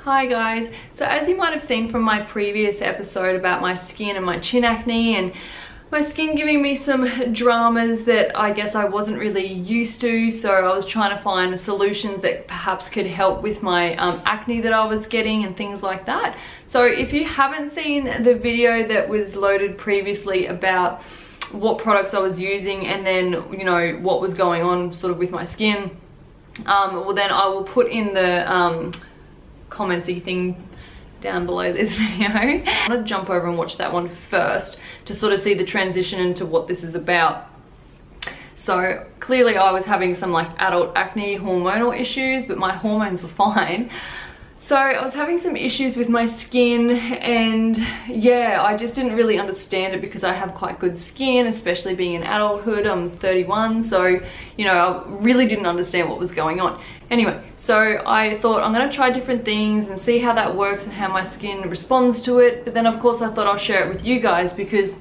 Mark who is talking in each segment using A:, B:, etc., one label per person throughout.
A: Hi guys, so as you might have seen from my previous episode about my skin and my chin acne and my skin giving me some dramas that I guess I wasn't really used to, so I was trying to find solutions that perhaps could help with my acne that I was getting and things like that. So if you haven't seen the video that was loaded previously about what products I was using and then, you know, what was going on sort of with my skin, well then I will put in the commentsy thing down below this video. I'm gonna jump over and watch that one first to sort of see the transition into what this is about. So clearly I was having some like adult acne hormonal issues, but my hormones were fine. So I was having some issues with my skin, and yeah, I just didn't really understand it because I have quite good skin, especially being in adulthood. I'm 31, so you know, I really didn't understand what was going on. Anyway, so I thought I'm gonna try different things and see how that works and how my skin responds to it. But then of course I thought I'll share it with you guys, because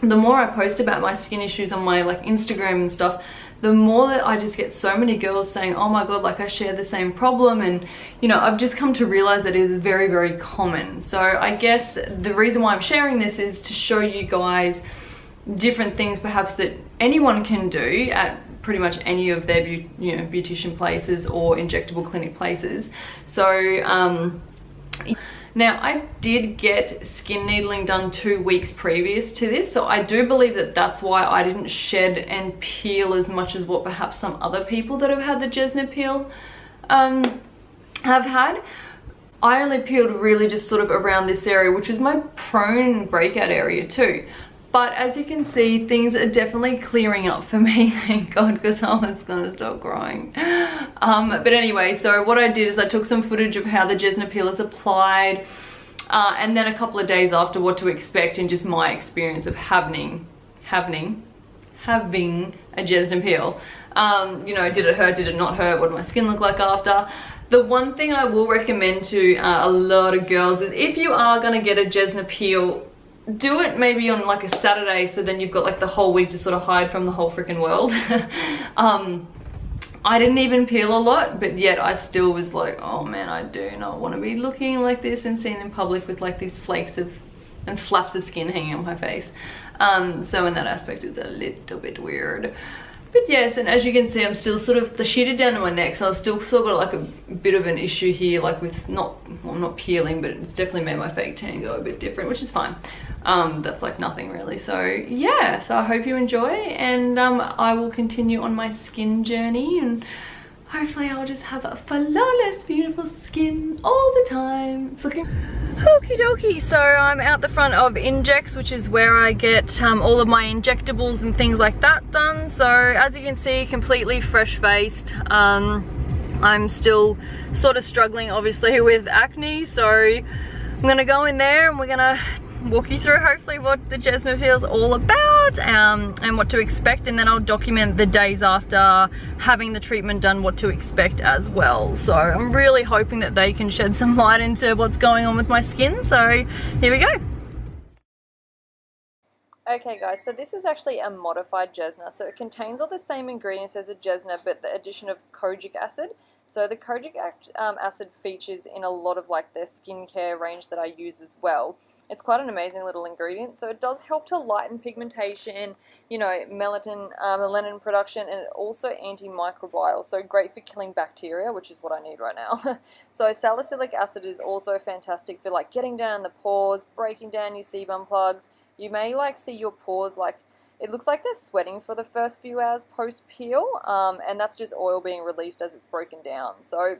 A: the more I post about my skin issues on my like Instagram and stuff, the more that I just get so many girls saying, oh my god, like I share the same problem. And you know, I've just come to realize that it is very, very common. So I guess the reason why I'm sharing this is to show you guys different things perhaps that anyone can do at pretty much any of their beautician places or injectable clinic places. So now I did get skin needling done 2 weeks previous to this, so I do believe that that's why I didn't shed and peel as much as what perhaps some other people that have had the Jesna peel have had. I only peeled really just sort of around this area, which was my prone breakout area too. But as you can see, things are definitely clearing up for me, thank God, because I was gonna start crying. But anyway, so what I did is I took some footage of how the Jesna peel is applied, and then a couple of days after what to expect and just my experience of having a Jesna peel. You know, did it hurt, did it not hurt, what did my skin look like after? The one thing I will recommend to a lot of girls is if you are gonna get a Jesna peel, do it maybe on like a Saturday, so then you've got like the whole week to sort of hide from the whole freaking world. I didn't even peel a lot, but yet I still was like, oh man, I do not want to be looking like this and seen in public with like these flakes of and flaps of skin hanging on my face. So in that aspect it's a little bit weird. But yes, and as you can see, I'm still sort of the sheeted down to my neck, so I've still got like a bit of an issue here, like with not peeling, but it's definitely made my fake tan go a bit different, which is fine. That's like nothing really. So yeah, so I hope you enjoy, and I will continue on my skin journey, and hopefully I'll just have a flawless, beautiful skin all the time. It's looking okie dokie. So I'm out the front of Injex, which is where I get all of my injectables and things like that done. So as you can see, completely fresh faced. I'm still sort of struggling obviously with acne, so I'm gonna go in there and we're gonna walk you through hopefully what the Jesna peel is all about, and what to expect, and then I'll document the days after having the treatment done, what to expect as well. So I'm really hoping that they can shed some light into what's going on with my skin. So here we go. Okay guys, so this is actually a modified Jesna. So it contains all the same ingredients as a Jesna, but the addition of kojic acid. So the kojic acid features in a lot of like their skincare range that I use as well. It's quite an amazing little ingredient. So it does help to lighten pigmentation, you know, melanin production, and also antimicrobial. So great for killing bacteria, which is what I need right now. So salicylic acid is also fantastic for like getting down the pores, breaking down your sebum plugs. You may like see your pores like, it looks like they're sweating for the first few hours post-peel, and that's just oil being released as it's broken down. So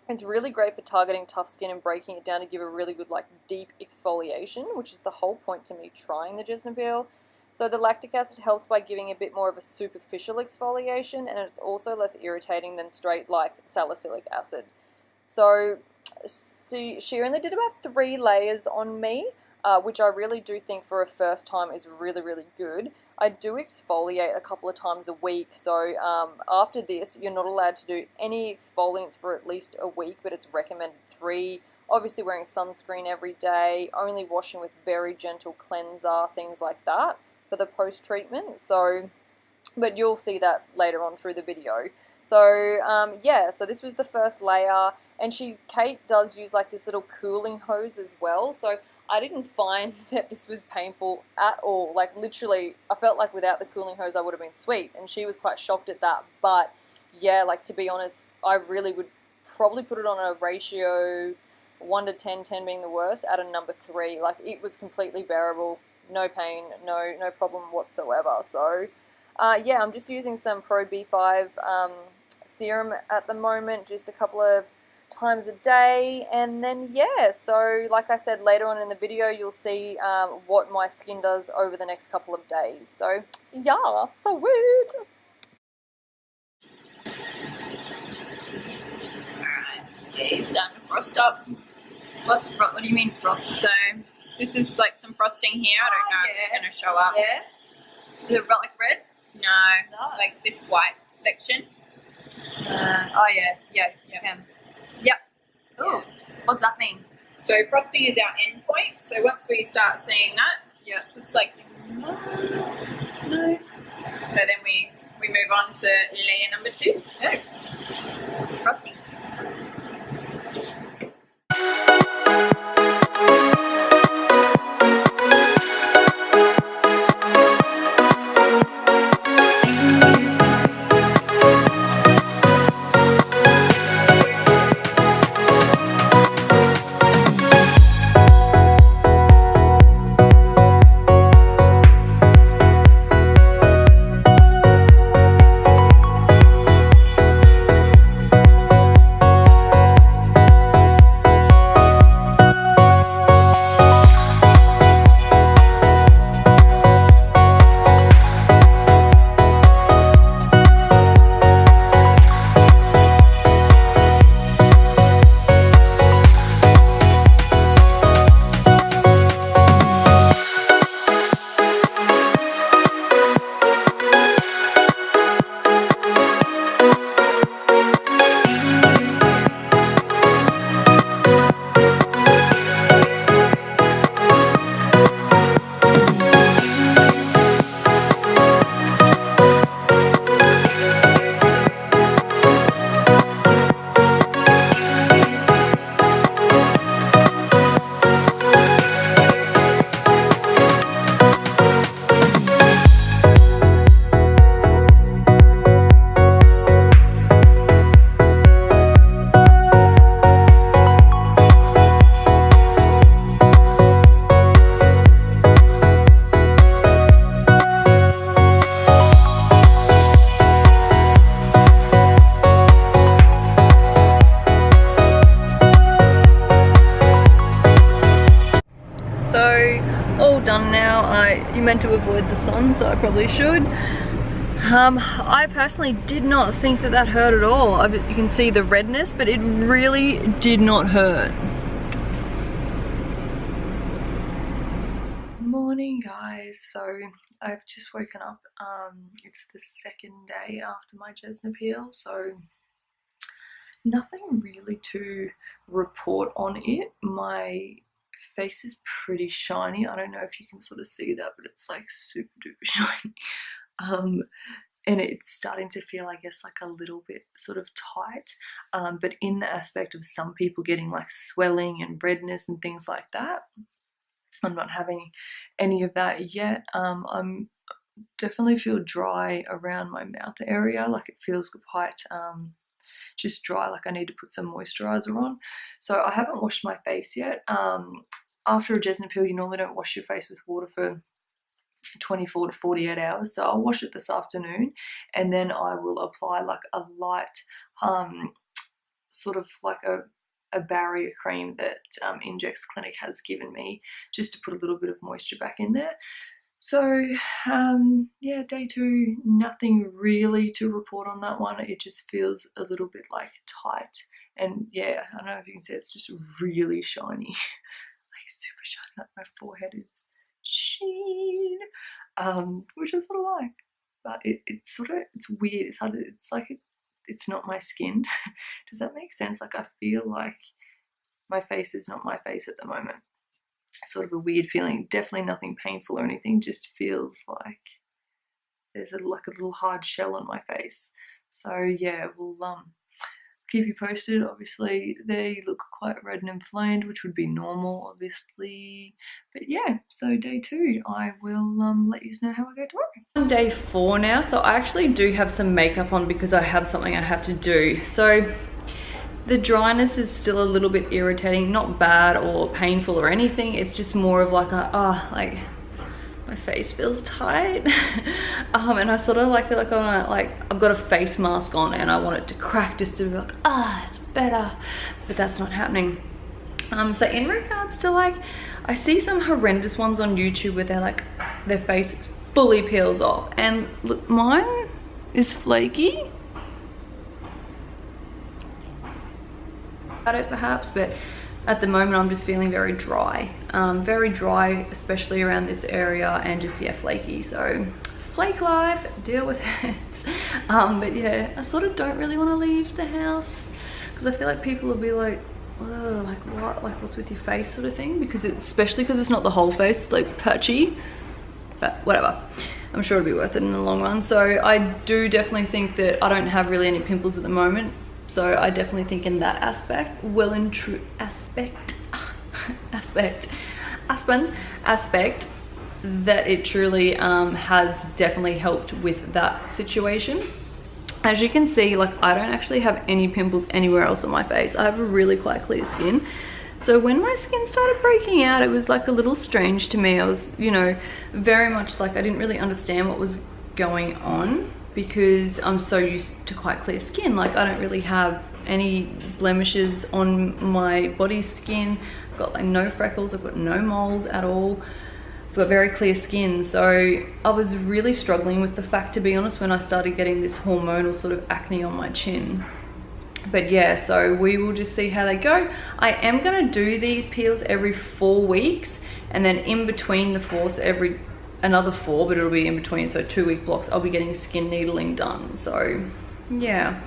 A: it's really great for targeting tough skin and breaking it down to give a really good like deep exfoliation, which is the whole point to me trying the Jesna peel. So the lactic acid helps by giving a bit more of a superficial exfoliation, and it's also less irritating than straight like salicylic acid. So she only did about 3 layers on me, which I really do think for a first time is really, really good. I do exfoliate a couple of times a week, so after this you're not allowed to do any exfoliants for at least a week, but it's recommended 3. Obviously wearing sunscreen every day, only washing with very gentle cleanser, things like that for the post-treatment. So, but you'll see that later on through the video.
B: So yeah, so this was the first layer, and Kate does use like this little cooling hose as well. So I didn't find that this was painful at all. Like literally, I felt like without the cooling hose I would have been sweet, and she was quite shocked at that. But yeah, like to be honest, I really would probably put it on a ratio 1 to 10, 10 being the worst, at a number 3. Like it was completely bearable, no pain, no problem whatsoever. So yeah, I'm just using some Pro B5 serum at the moment, just a couple of times a day, and then yeah, so like I said, later on in the video you'll see what my skin does over the next couple of days. So yeah, sweet.
C: Alright, okay, starting to frost up. What do you mean frost? So this is like some frosting here. I don't know if it's going to show up.
A: Yeah. Is it like red?
C: No, like this white section.
A: Oh yeah. Yep. Oh, what's that mean?
C: So frosting is our end point. So once we start seeing that,
A: Yeah.
C: looks like no. So then we move on to layer number 2.
A: Yeah.
C: Frosting.
A: All done now. You meant to avoid the sun, so I probably should. I personally did not think that hurt at all. You can see the redness, but it really did not hurt. Morning guys, so I've just woken up. It's the second day after my Jesna peel, so nothing really to report on it. My face is pretty shiny. I don't know if you can sort of see that, but it's like super duper shiny. And it's starting to feel, I guess, like a little bit sort of tight, but in the aspect of some people getting like swelling and redness and things like that. I'm not having any of that yet. I'm definitely feel dry around my mouth area, like it feels quite just dry, like I need to put some moisturizer on. So I haven't washed my face yet. After a Jesna peel, you normally don't wash your face with water for 24 to 48 hours, so I'll wash it this afternoon, and then I will apply like a light sort of like a barrier cream that Injex Clinic has given me, just to put a little bit of moisture back in there. So yeah, day 2, nothing really to report on that one. It just feels a little bit like tight, and yeah, I don't know if you can see, it's just really shiny. Like super shiny, like my forehead is sheen, which is what I like. But it's sort of, it's weird, it's hard, it's like it's not my skin. Does that make sense? Like I feel like my face is not my face at the moment. Sort of a weird feeling, definitely nothing painful or anything, just feels like there's like a little hard shell on my face. So yeah, we'll keep you posted. Obviously they look quite red and inflamed, which would be normal obviously, but yeah, so day 2 I will let you know how I go tomorrow. On day 4 now, so I actually do have some makeup on because I have something I have to do. So the dryness is still a little bit irritating, not bad or painful or anything, it's just more of like a like my face feels tight. And I sort of like feel like I've got a face mask on and I want it to crack just to be like, it's better, but that's not happening. So in regards to like, I see some horrendous ones on YouTube where they're like, their face fully peels off, and look, mine is flaky. At it perhaps, but at the moment I'm just feeling very dry, especially around this area, and just yeah, flaky. So flake life, deal with it. But yeah, I sort of don't really want to leave the house because I feel like people will be like, oh, like what, like what's with your face sort of thing, because especially because it's not the whole face, it's like patchy, but whatever, I'm sure it'll be worth it in the long run. So I do definitely think that I don't have really any pimples at the moment. So I definitely think in that aspect, aspect, that it truly has definitely helped with that situation. As you can see, like I don't actually have any pimples anywhere else on my face. I have a really quite clear skin. So when my skin started breaking out, it was like a little strange to me. I was, you know, very much like I didn't really understand what was going on, because I'm so used to quite clear skin. Like I don't really have any blemishes on my body skin. I've got like no freckles, I've got no moles at all. I've got very clear skin. So I was really struggling with the fact, to be honest, when I started getting this hormonal sort of acne on my chin. But yeah, so we will just see how they go. I am gonna do these peels every 4 weeks, and then in between the 4, so another 4, but it'll be in between, so 2-week blocks, I'll be getting skin needling done. So yeah,